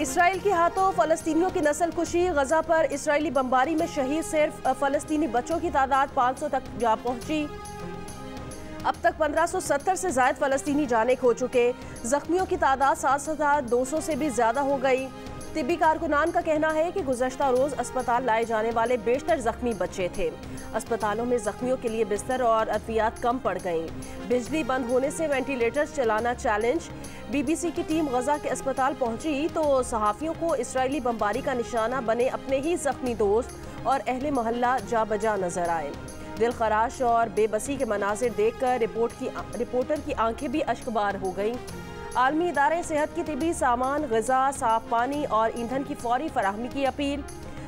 Israel के हाथों फलस्तीनियों की नस्ल कुशी। गजा पर इसराइली बमबारी में शहीद सिर्फ फलस्तीनी बच्चों की तादाद 500 तक जा पहुंची। अब तक 1570 से ज्यादा फलस्तीनी जाने खो चुके। जख्मियों की तादाद 7200 से भी ज्यादा हो गई। तिब्बी कारकुनान का कहना है कि गुज़श्ता रोज अस्पताल लाए जाने वाले बेशतर जख्मी बच्चे थे। अस्पतालों में जख्मियों के लिए बिस्तर और अद्वियात कम पड़ गईं। बिजली बंद होने से वेंटिलेटर चलाना चैलेंज। BBC की टीम गजा के अस्पताल पहुंची तो सहाफ़ियों को इसराइली बमबारी का निशाना बने अपने ही जख्मी दोस्त और अहले मोहल्ला जा बजा नजर आए। दिल खराश और बेबसी के मनाजिर देखकर रिपोर्टर की आंखें भी अश्कबार हो गईं। आलमी इदारे सेहत की तिबी सामान, ग़िज़ा, साफ पानी और ईंधन की फौरी फराहमी की अपील।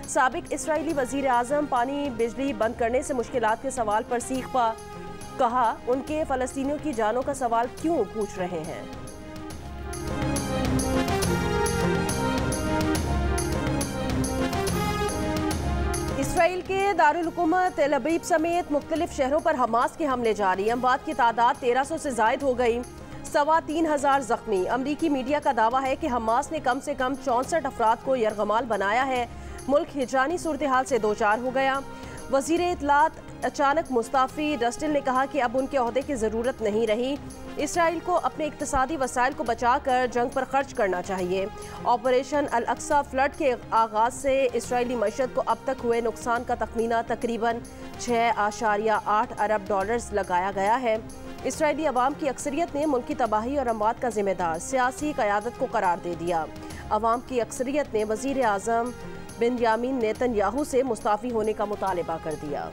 साबिक इसराइली वज़ीर आज़म पानी बिजली बंद करने से मुश्किलात के सवाल पर सीख पा। कहा उनके फ़लस्तीनियों की जानों का सवाल क्यों पूछ रहे हैं। इसराइल के दारुल हुकूमत तेल अवीव समेत मुख्तलिफ शहरों पर हमास के हमले जारी। अमवात की तादाद 1300 से ज़ायद हो गई। 3,2500 जख्मी। अमरीकी मीडिया का दावा है कि हमास ने कम से कम 64 अफराद को यरगमाल बनाया है। मुल्क हिजानी सूरत हाल से दो चार हो गया। वज़ीर इत्तलात अचानक मुस्ताफ़ी। डस्टिन ने कहा कि अब उनके ओहदे की ज़रूरत नहीं रही। इसराइल को अपने इक़्तिसादी वसाइल को बचाकर जंग पर खर्च करना चाहिए। ऑपरेशन अल अक्सा फ्लड के आगाज़ से इसराइली मईशत को अब तक हुए नुकसान का तखमीना तकरीबन 6.8 अरब डॉलर्स लगाया गया है। इसराइली अवाम की अक्सरियत ने मुल्क की तबाही और अमवात का जिम्मेदार सियासी क़यादत को करार दे दिया। अवाम की अक्सरियत ने वज़ीर आज़म बेंजामिन नेतन्याहू से मुस्ताफ़ी होने का मुतालबा कर दिया।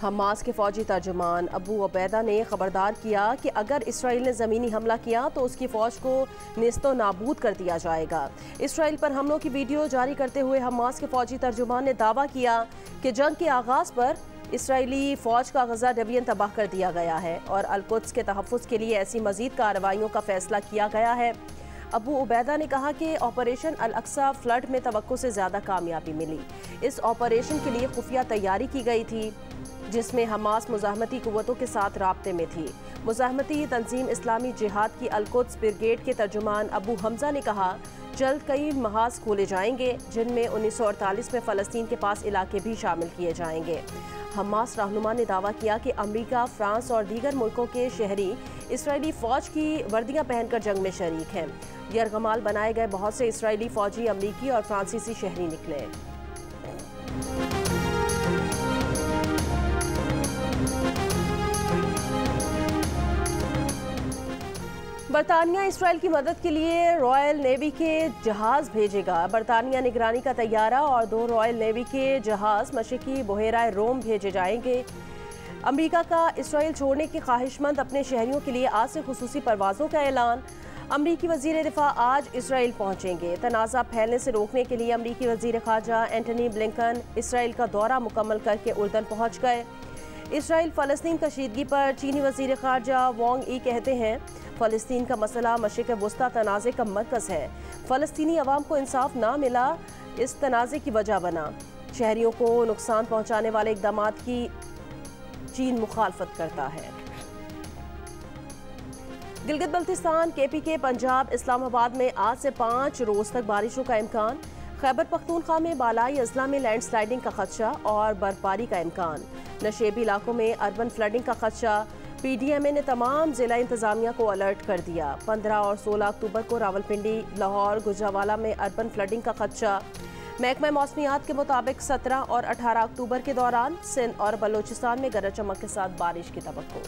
हमास के फौजी तर्जुमान अबू उबैदा ने खबरदार किया कि अगर इसराइल ने ज़मीनी हमला किया तो उसकी फ़ौज को नेस्तो नाबूद कर दिया जाएगा। इसराइल पर हमलों की वीडियो जारी करते हुए हमास के फौजी तर्जुमान ने दावा किया कि जंग के आगाज़ पर इसराइली फ़ौज का गजा डिवीजन तबाह कर दिया गया है और अल-कुद्स के तहफ़्फ़ुज़ के लिए ऐसी मज़ीद कार्रवाइयों का फ़ैसला किया गया है। अबू उबैदा ने कहा कि ऑपरेशन अल अक्सा फ्लड में तवक्को से ज़्यादा कामयाबी मिली। इस ऑपरेशन के लिए खुफिया तैयारी की गई थी जिसमें हमास मुज़ाहमती क़ुव्वतों के साथ राब्ते में थी। मुज़ाहमती तंजीम इस्लामी जिहाद की अल-कुद्स ब्रिगेड के तर्जुमान अबू हमजा ने कहा जल्द कई महाज खोले जाएंगे जिनमें 1948 में फ़लस्तीन के पास इलाके भी शामिल किए जाएंगे। हमास रहनुमा ने दावा किया कि अमेरिका, फ्रांस और दीगर मुल्कों के शहरी इसराइली फ़ौज की वर्दियां पहनकर जंग में शरीक हैं। यरगमाल बनाए गए बहुत से इसराइली फ़ौजी अमेरिकी और फ्रांसीसी शहरी निकले। बरतानिया इसराइल की मदद के लिए रॉयल नेवी के जहाज़ भेजेगा। बरतानिया निगरानी का तैयारा और 2 रॉयल नेवी के जहाज़ मशरकी बहेरा रोम भेजे जाएंगे। अमेरिका का इसराइल छोड़ने की ख्वाहिशमंद अपने शहरियों के लिए आज से खुसूसी परवाज़ों का ऐलान। अमरीकी वज़ीर दिफा आज इसराइल पहुँचेंगे। तनाज़ा फैलने से रोकने के लिए अमरीकी वज़ीर ख़ारजा एंटनी ब्लिंकन इसराइल का दौरा मुकम्मल करके उर्दन पहुँच गए। इसराइल फ़लस्तीन कशीदगी पर चीनी वज़ीर ख़ारजा वांग ई कहते हैं फ़लस्तीन का मसला मशरिक़ वस्ता तनाज़े का मरकज़ है। फ़लस्तीनी अवाम को इंसाफ ना मिला इस तनाज़े की वजह बना। शहरियों को नुकसान पहुँचाने वाले इक़दामात की चीन मुखालफत करता है। गिलगित बल्तिस्तान, KPK, पंजाब, इस्लामाबाद में आज से 5 रोज़ तक बारिशों का इम्कान। खैबर पख्तूनख्वा में बालाई अजला में लैंडस्लाइडिंग का खदशा और बर्फबारी का इम्कान। नशेबी इलाकों में अर्बन फ्लडिंग का खदशा। PDMA ने तमाम ज़िला इंतज़ामिया को अलर्ट कर दिया। 15 और 16 अक्टूबर को रावलपिंडी, लाहौर, गुजरावाला में अर्बन फ्लडिंग का खदशा। महकमा मौसमियात के मुताबिक 17 और 18 अक्टूबर के दौरान सिंध और बलोचिस्तान में गरज चमक के साथ बारिश की तवक्को।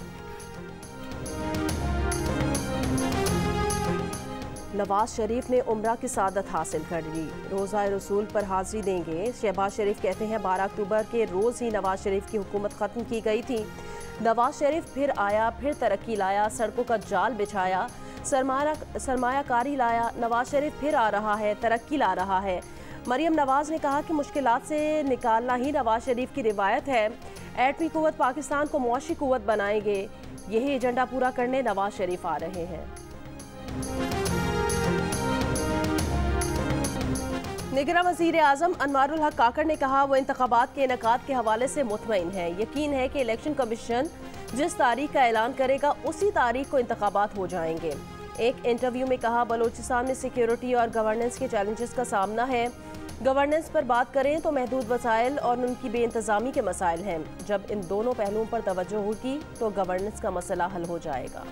नवाज शरीफ ने उम्रा की सादत हासिल कर ली। रोज़ा रसूल पर हाजिरी देंगे। शहबाज शरीफ कहते हैं 12 अक्टूबर के रोज़ ही नवाज शरीफ की हुकूमत ख़त्म की गई थी। नवाज शरीफ फिर आया, फिर तरक्की लाया, सड़कों का जाल बिछाया, सरमायाकारी लाया। नवाज शरीफ फिर आ रहा है, तरक्की ला रहा है। मरियम नवाज ने कहा कि मुश्किलात से निकालना ही नवाज शरीफ की रिवायत है। एटमी कुव्वत पाकिस्तान को मुआशी कुव्वत बनाएंगे। यही एजेंडा पूरा करने नवाज शरीफ आ रहे हैं। निगरान वज़ीर आज़म अनवारुल हक काकड़ ने कहा वो इंतखाबात के इनेकाद के हवाले से मुतमईन है। यकीन है कि इलेक्शन कमीशन जिस तारीख का ऐलान करेगा उसी तारीख को इंतखाबात हो जाएंगे। एक इंटरव्यू में कहा, बलोचिस्तान में सिक्योरिटी और गवर्नेंस के चैलेंजेस का सामना है। गवर्नेंस पर बात करें तो महदूद वसाइल और उनकी बेइंतजामी के मसाइल हैं। जब इन दोनों पहलुओं पर तवज्जो होगी तो गवर्नेंस का मसला हल हो जाएगा।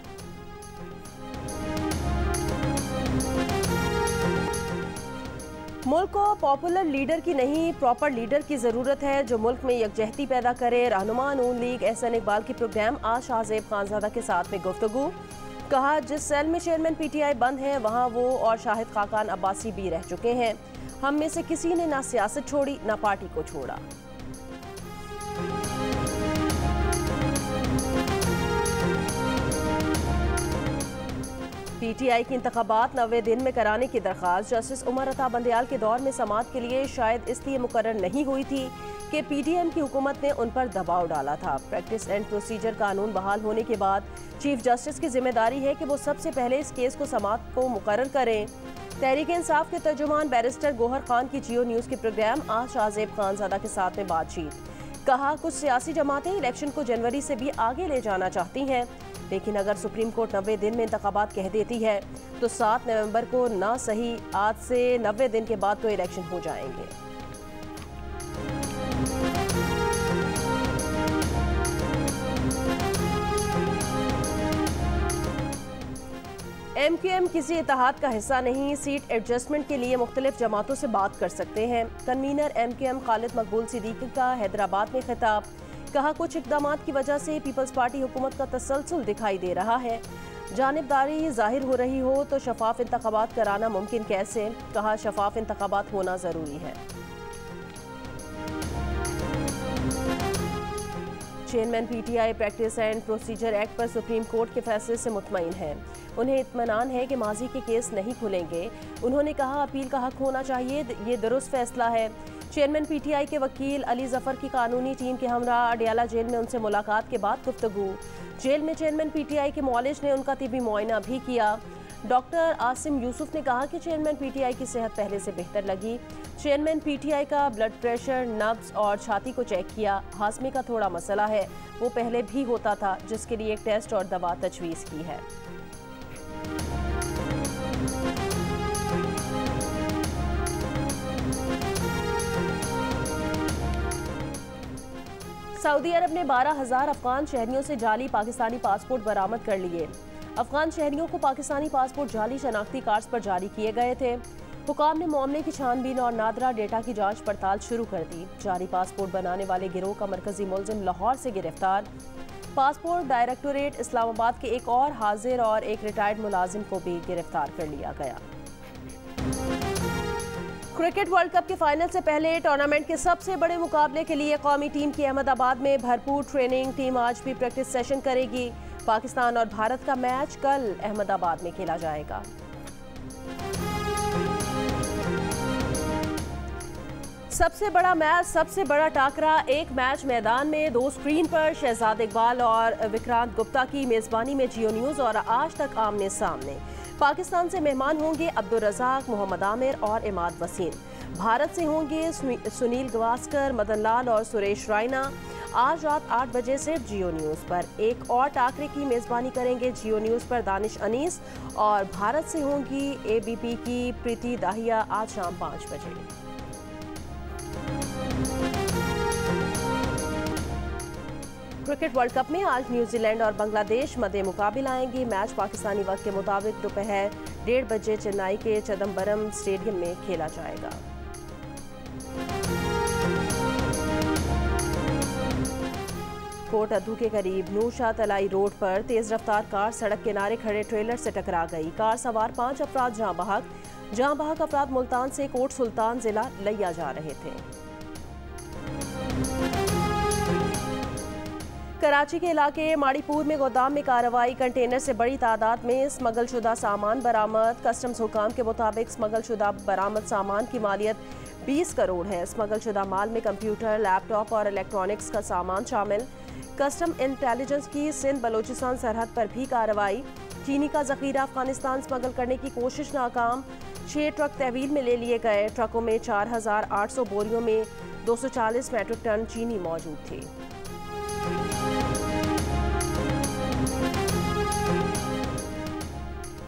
मुल्क को पॉपुलर लीडर की नहीं, प्रॉपर लीडर की ज़रूरत है जो मुल्क में यकजहती पैदा करे। रहनुमा नून लीग एहसन इकबाल की प्रोग्राम आज शाहजेब खानजादा के साथ में गुफ्तगू। कहा, जिस सेल में चेयरमैन PTI बंद हैं वहाँ वो और शाहिद खाकान अब्बासी भी रह चुके हैं। हम में से किसी ने ना सियासत छोड़ी ना पार्टी को छोड़ा। PTI की इंतखाबात 90 दिन में कराने की दरख्वास्त जस्टिस उमर अता बंदयाल के दौर में समाअत के लिए शायद इसलिए मुकर्रर नहीं हुई थी कि PTM की हुकूमत ने उन पर दबाव डाला था। प्रैक्टिस एंड प्रोसीजर कानून बहाल होने के बाद चीफ जस्टिस की जिम्मेदारी है कि वो सबसे पहले इस केस को समाअत को मुकर्रर करें। तहरीक इंसाफ के तर्जुमान बैरिस्टर गोहर खान की जियो न्यूज़ के प्रोग्राम आज शाहजेब खानजादा के साथ में बातचीत। कहा, कुछ सियासी जमातें इलेक्शन को जनवरी से भी आगे ले जाना चाहती हैं, लेकिन अगर सुप्रीम कोर्ट 90 दिन में इंतखाबात कह देती है तो 7 नवंबर को ना सही आज से 90 दिन के बाद तो इलेक्शन हो जाएंगे। MQM किसी इत्तेहाद का हिस्सा नहीं, सीट एडजस्टमेंट के लिए मुख्तलिफ जमातों से बात कर सकते हैं। कन्वीनर MQM खालिद मकबूल सिद्दीकी का हैदराबाद में खिताब। कहा, कुछ इक़दामात की वजह से पीपल्स पार्टी हुकूमत का तसलसल दिखाई दे रहा है। जानिबदारी जाहिर हो रही हो तो शफाफ इंतखाबात कराना मुमकिन कैसे। कहा, शफाफ इंतखाबात होना ज़रूरी है। Chairman PTI practice and procedure act पर सुप्रीम कोर्ट के फैसले से मुतमईन है। उन्हें इत्मीनान है कि माजी के केस नहीं खुलेंगे। उन्होंने कहा, अपील का हक होना चाहिए, ये दुरुस्त फैसला है। चेयरमैन PTI के वकील अली जफर की कानूनी टीम के हमरा अडियाला जेल में उनसे मुलाकात के बाद गुफ्तगू। जेल में चेयरमैन PTI के मुआलिज ने उनका तिबी मुआयना भी किया। डॉक्टर आसिम यूसुफ ने कहा कि चेयरमैन PTI की सेहत पहले से बेहतर लगी। चेयरमैन PTI का ब्लड प्रेशर, नब्ज और छाती को चेक किया। हाजमे का थोड़ा मसला है, वो पहले भी होता था, जिसके लिए एक टेस्ट और दवा तजवीज़ की है। सऊदी अरब ने 12,000 अफगान शहरियों से जाली पाकिस्तानी पासपोर्ट बरामद कर लिए। अफगान शहरियों को पाकिस्तानी पासपोर्ट जाली शनाख्ती कार्ड्स पर जारी किए गए थे। हुकाम ने मामले की छानबीन और नादरा डेटा की जांच पड़ताल शुरू कर दी। जाली पासपोर्ट बनाने वाले गिरोह का मरकजी मुलजिम लाहौर से गिरफ्तार। पासपोर्ट डायरेक्टोरेट इस्लामाबाद के एक और हाजिर और एक रिटायर्ड मुलाजिम को भी गिरफ्तार कर लिया गया। क्रिकेट वर्ल्ड कप के फाइनल से पहले टूर्नामेंट के सबसे बड़े मुकाबले के लिए कौमी टीम की अहमदाबाद में भरपूर ट्रेनिंग। टीम आज भी प्रैक्टिस सेशन करेगी। पाकिस्तान और भारत का मैच कल अहमदाबाद में खेला जाएगा। सबसे बड़ा मैच, सबसे बड़ा टाकरा, एक मैच मैदान में, 2 स्क्रीन पर। शहजाद इकबाल और विक्रांत गुप्ता की मेज़बानी में जियो न्यूज़ और आज तक आमने सामने। पाकिस्तान से मेहमान होंगे अब्दुल रज़ाक, मोहम्मद आमिर और इमाद वसीम। भारत से होंगे सुनील गावस्कर, मदन लाल और सुरेश रायना। आज रात 8 बजे से जियो न्यूज़ पर। एक और टाकरे की मेज़बानी करेंगे जियो न्यूज़ पर दानिश अनीस और भारत से होंगी ABP की प्रीति दाहिया आज शाम 5 बजे। क्रिकेट वर्ल्ड कप में आज न्यूजीलैंड और बांग्लादेश मध्य मुकाबले आएंगे। मैच पाकिस्तानी वक्त के मुताबिक दोपहर 1:30 बजे चेन्नई के चिदम्बरम स्टेडियम में खेला जाएगा। कोट अद्दू के करीब नूरशाह तलाई रोड पर तेज रफ्तार कार सड़क किनारे खड़े ट्रेलर से टकरा गई। कार सवार 5 अफराद जहां बहक अफराद मुल्तान से कोट सुल्तान जिला लिया जा रहे थे। कराची के इलाके माड़ीपुर में गोदाम में कार्रवाई। कंटेनर से बड़ी तादाद में स्मगल शुदा सामान बरामद। कस्टम्स हुकाम के मुताबिक स्मगल शुदा बरामद सामान की मालियत 20 करोड़ है। स्मगल शुदा माल में कंप्यूटर, लैपटॉप और इलेक्ट्रॉनिक्स का सामान शामिल। कस्टम इंटेलिजेंस की सिंध बलोचिस्तान सरहद पर भी कार्रवाई। चीनी का जखीरा अफगानिस्तान स्मगल करने की कोशिश नाकाम। 6 ट्रक तहवील में ले लिए गए। ट्रकों में 4,800 बोरियों में 240 मैट्रिक टन चीनी मौजूद थी।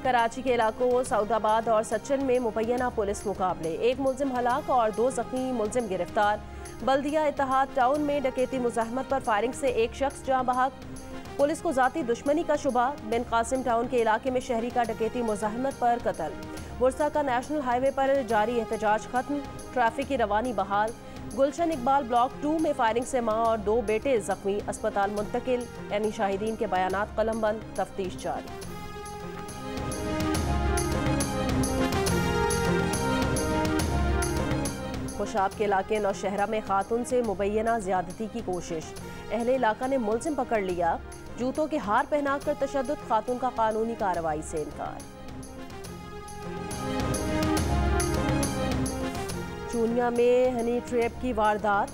कराची के इलाकों सऊदाबाद और सचिन में मुबैना पुलिस मुकाबले, एक मुलजिम हलाक और 2 जख्मी मुलजिम गिरफ्तार। बल्दिया इत्तेहाद टाउन में डकैती मुज़ाहमत पर फायरिंग से एक शख्स जाँ बहक, पुलिस को जाती दुश्मनी का शुबा। बिन कासिम टाउन के इलाके में शहरी का डकैती मुज़ाहमत पर कत्ल। बुरसा का नेशनल हाईवे पर जारी एहतजाज खत्म, ट्रैफिक की रवानी बहाल। गुलशन इकबाल ब्लॉक 2 में फायरिंग से मां और 2 बेटे जख्मी, अस्पताल मुंतकिल। यानी शाहिदीन के बयानात कलमबंद, तफ्तीश जारी। खुशाब के इलाके नौशहरा में खातून से मुबैना ज्यादती की कोशिश, अहले इलाका ने मुलजिम पकड़ लिया। जूतों के हार पहनाकर तशद्दुद, खातून का कानूनी कार्रवाई से इनकार। चूनिया में हनी ट्रैप की वारदात,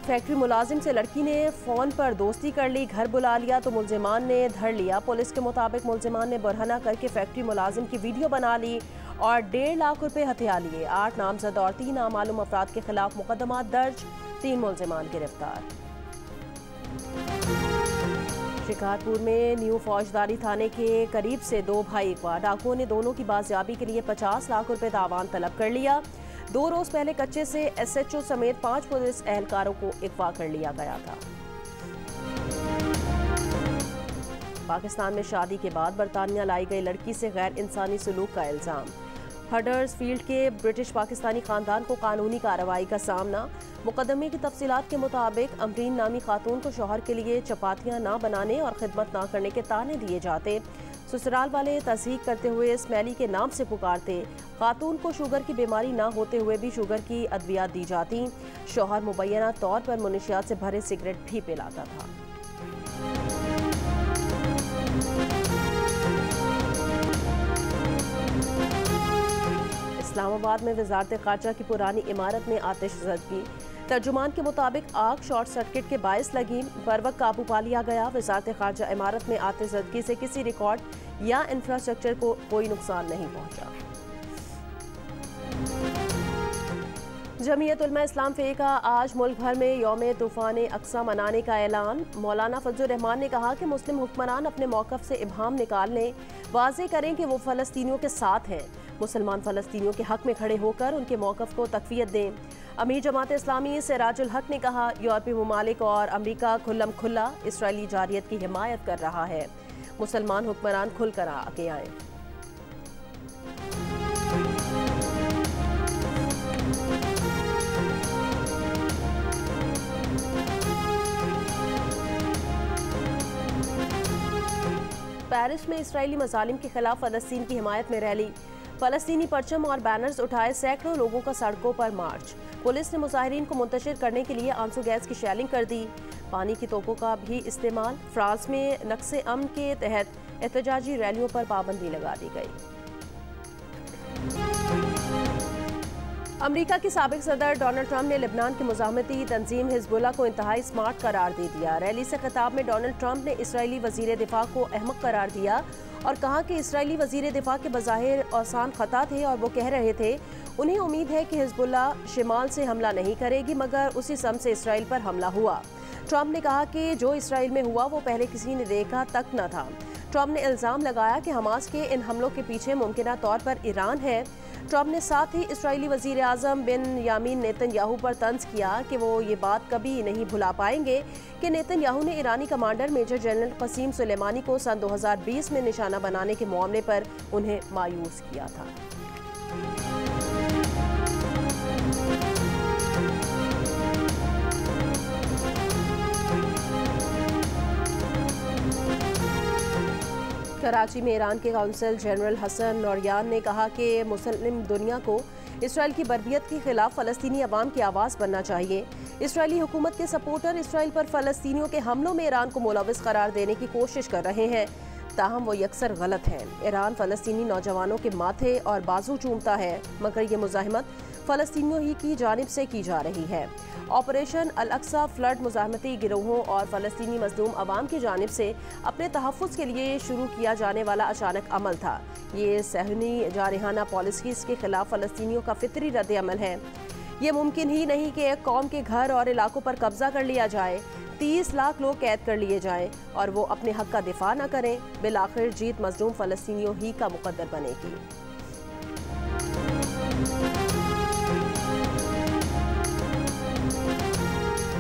फैक्ट्री मुलाजिम से लड़की ने फ़ोन पर दोस्ती कर ली, घर बुला लिया तो मुलजिमान ने धर लिया। पुलिस के मुताबिक मुलजिमान ने बरहना करके फैक्ट्री मुलाजिम की वीडियो बना ली और 1.5 लाख रुपए हथिया लिए। 8 नामजद और 3 नामालूम अफराद के खिलाफ मुकदमा दर्ज, 3 मुलजिमान गिरफ्तार। शिकारपुर में न्यू फौजदारी थाने के करीब से 2 भाई अगवा, डाकुओं ने दोनों की बाजियाबी के लिए 50 लाख रुपए तावान तलब कर लिया। 2 रोज पहले कच्चे से SHO समेत 5 पुलिस एहलकारों को अगवा कर लिया गया था। पाकिस्तान में शादी के बाद बरतानिया लाई गई लड़की से गैर इंसानी सलूक का इल्जाम, हडर्सफील्ड के ब्रिटिश पाकिस्तानी खानदान को कानूनी कार्रवाई का सामना। मुकदमे की तफसीलात के मुताबिक अमरीन नामी खातून को शौहर के लिए चपातियां ना बनाने और खिदमत ना करने के ताने दिए जाते। ससुराल वाले तस्दीक करते हुए स्मेली के नाम से पुकारते। खातून को शुगर की बीमारी ना होते हुए भी शुगर की अद्वियात दी जाती। शौहर मुबैना तौर पर मुनशियात से भरे सिगरेट भी पिलाता था। इस्लामाबाद में वजारत खारजा की पुरानी इमारत में आतिशज़दगी, तर्जुमान के मुताबिक आग शॉर्ट सर्किट के बायस लगी, बर वक्त काबू पा लिया गया। वजारत खारजा इमारत में आतिशज़दगी से किसी रिकॉर्ड या इंफ्रास्ट्रक्चर को कोई नुकसान नहीं पहुंचा। जमीयत उलमा इस्लाम फ़े का आज मुल्क भर में यौम तूफ़ान अक्सा मनाने का ऐलान। मौलाना फजलुर रहमान ने कहा कि मुस्लिम हुक्मरान अपने मौक़िफ़ से इब्हाम निकाल लें, वाज़े करें कि वो फ़लस्तीनियों के साथ हैं। मुसलमान फ़लस्तीनियों के हक़ में खड़े होकर उनके मौक़िफ़ को तक़वियत दें। अमीर जमात इस्लामी सिराजुल हक ने कहा, यूरोपीय ममालिक और अमरीका खुल्लम खुल्ला इसराइली जारियत की हिमायत कर रहा है। मुसलमान हुक्मरान खुलकर आगे आएँ। पेरिस में इसराइली मज़ालिम के खिलाफ फ़लस्तीन की हिमायत में रैली, फ़लस्तीनी परचम और बैनर्स उठाए, सैकड़ों लोगों का सड़कों पर मार्च। पुलिस ने मुजाहिरीन को मुंतशिर करने के लिए आंसू गैस की शेलिंग कर दी। पानी की तोपों का भी इस्तेमाल। फ्रांस में नक्शे अमन के तहत एहतजाजी रैलियों पर पाबंदी लगा दी गई। अमेरिका के साबिक सदर डोनाल्ड ट्रंप ने लेबनान की मुज़ाहमती तंजीम हिजबुल्लाह को इंतहाई स्मार्ट करार दे दिया। रैली से खिताब में डोनाल्ड ट्रंप ने इसराइली वज़ीर दिफा को अहमक करार दिया और कहा कि इसराइली वज़ीर दिफा के बज़ाहिर आसान खता थे और वो कह रहे थे उन्हें उम्मीद है कि हिजबुल्लाह शिमाल से हमला नहीं करेगी, मगर उसी सम से इसराइल पर हमला हुआ। ट्रंप ने कहा कि जो इसराइल में हुआ वो पहले किसी ने देखा तक न था। ट्रंप ने इल्ज़ाम लगाया कि हमास के इन हमलों के पीछे मुमकिना तौर पर ईरान है। ट्रंप ने साथ ही इसराइली वज़ीर आज़म बिन्यामीन नेतन्याहू पर तंज किया कि वो ये बात कभी नहीं भुला पाएंगे कि नेतन्याहू ने ईरानी कमांडर मेजर जनरल क़सीम सुलेमानी को सन 2020 में निशाना बनाने के मामले पर उन्हें मायूस किया था। कराची में ईरान के काउंसल जनरल हसन नौरियान ने कहा कि मुस्लिम दुनिया को इसराइल की बर्बियत के खिलाफ फ़लस्तीनी अवाम की आवाज़ बनना चाहिए। इसराइली हुकूमत के सपोर्टर इसराइल पर फ़लस्तीनियों के हमलों में ईरान को मुलविस करार देने की कोशिश कर रहे हैं, ताहम वो यकसर गलत हैं। ईरान फ़लस्तीनी नौजवानों के माथे और बाजू चूमता है, मगर ये मुज़ाहमत फ़लस्तीनियों ही की जानिब से की जा रही है। ऑपरेशन अल अक्सा फ्लड मुज़ाहमती गिरोहों और फ़लस्तीनी मज़लूम अवाम की जानिब से अपने तहफ़्फ़ुज़ के लिए शुरू किया जाने वाला अचानक अमल था। ये सहनी जारहाना पॉलिसी के खिलाफ फ़लस्तीनियों का फितरी रद्द अमल है। ये मुमकिन ही नहीं कि एक कौम के घर और इलाकों पर कब्जा कर लिया जाए। 30 लाख लोग कैद कर लिए जाएं और वो अपने हक का दिफा न करें, बिल आखिर जीत मजलूम फलस्तीनियों ही का मुकद्दर बनेगी।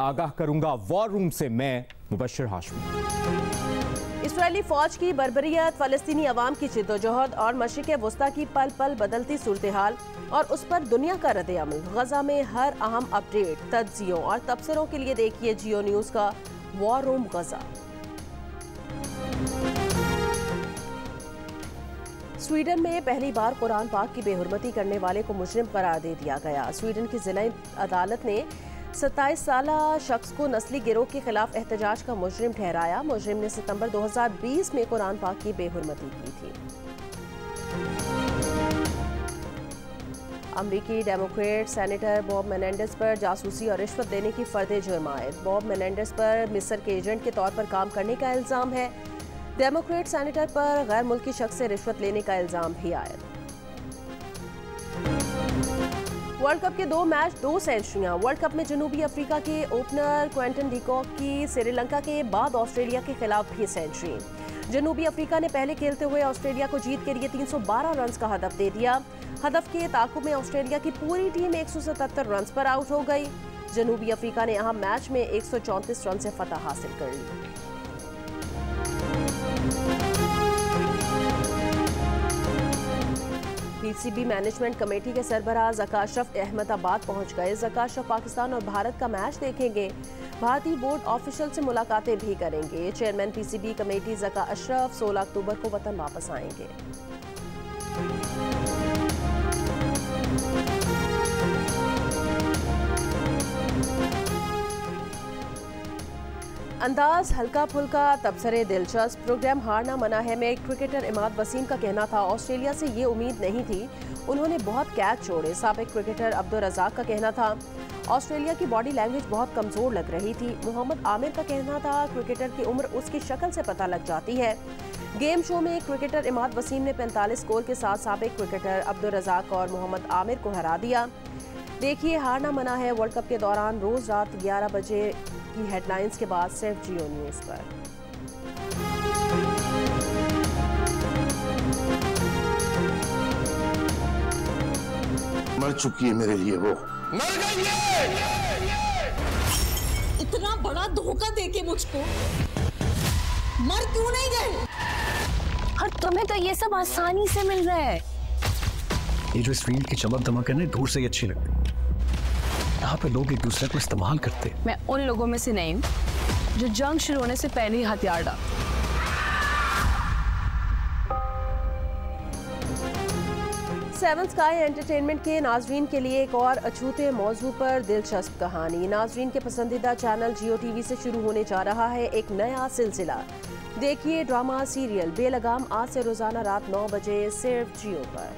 आगाह करूंगा। वॉर रूम से मैं मुबश्शिर हाशमी। इसराइली फौज की बर्बरियत, फलस्तीनी अवाम की जिद्दोजहद और मशरिक़ वस्ता की पल पल बदलती सूरत हाल और उस पर दुनिया का रद्द-ए-अमल। गजा में हर अहम अपडेट, तज्जियों और तबसरों के लिए देखिए जियो न्यूज़ का वॉर रूम गजा। स्वीडन में पहली बार कुरान पाक की बेहुरमती करने वाले को मुजरिम करार दे दिया गया। स्वीडन की जिला अदालत ने 27 साला शख्स को नस्ली गिरोह के खिलाफ एहतजाज का मुजरिम ठहराया। मुजरिम ने सितंबर 2020 में कुरान पाक की बेहुरमती की थी। अमरीकी डेमोक्रेट सेनेटर बॉब मेनेंडेस पर जासूसी और रिश्वत देने की फर्द जुर्म आयद। बॉब मेनेंडेस पर मिस्र के एजेंट के तौर पर काम करने का इल्जाम है। डेमोक्रेट सेनेटर पर गैर मुल्की शख्स से रिश्वत लेने का इल्जाम भी आयद। वर्ल्ड कप के 2 मैच 2 सेंचुरियां। वर्ल्ड कप में जनूबी अफ्रीका के ओपनर क्विंटन डिकॉक की श्रीलंका के बाद ऑस्ट्रेलिया के खिलाफ भी सेंचुरी। जनूबी अफ्रीका ने पहले खेलते हुए ऑस्ट्रेलिया को जीत के लिए 312 रन का हदफ दे दिया। हदफ के ताकुब में ऑस्ट्रेलिया की पूरी टीम 177 रन पर आउट हो गई। जनूबी अफ्रीका ने अहम मैच में 134 रन से फतह हासिल कर ली। पीसीबी मैनेजमेंट कमेटी के सरबराह ज़का अशरफ अहमदाबाद पहुंच गए। ज़का अशरफ पाकिस्तान और भारत का मैच देखेंगे। भारतीय बोर्ड ऑफिशियल से मुलाकातें भी करेंगे। Chairman PCB committee Zaka Ashraf 16 अक्टूबर को वतन वापस आएंगे। अंदाज हल्का फुल्का, तबसरे दिलचस्प। प्रोग्राम हारना मना है में क्रिकेटर इमाद वसीम का कहना था, ऑस्ट्रेलिया से ये उम्मीद नहीं थी, उन्होंने बहुत कैच छोड़े। साबिक क्रिकेटर अब्दुल रज़ाक का कहना था, ऑस्ट्रेलिया की बॉडी लैंग्वेज बहुत कमज़ोर लग रही थी। मोहम्मद आमिर का कहना था, क्रिकेटर की उम्र उसकी शक्ल से पता लग जाती है। गेम शो में क्रिकेटर इमाद वसीम ने 45 स्कोर के साथ साबिक क्रिकेटर अब्दुल रज़ाक और मोहम्मद आमिर को हरा दिया। देखिए हारना मना है वर्ल्ड कप के दौरान रोज़ रात 11 बजे की हेडलाइंस के बाद सिर्फ जियो न्यूज़ पर। मर चुकी है मेरे लिए, वो मर गई है। इतना बड़ा धोखा देके मुझको मर क्यों नहीं गए? और तुम्हें तो ये सब आसानी से मिल रहा है। ये जो इस फील्ड की चमक दमक है ना, दूर से ही अच्छी लगती है। यहाँ पे लोग एक दूसरे को इस्तेमाल करते। मैं उन लोगों में से नहीं हूँ जो जंग शुरू होने से पहले ही हथियार डाल। सेवन स्काई एंटरटेनमेंट के नाजरीन के लिए एक और अछूते मौजू पर दिलचस्प कहानी। नाजरीन के पसंदीदा चैनल जियो टीवी से शुरू होने जा रहा है एक नया सिलसिला। देखिए ड्रामा सीरियल बेलगाम आज से रोजाना रात 9 बजे सिर्फ जियो पर।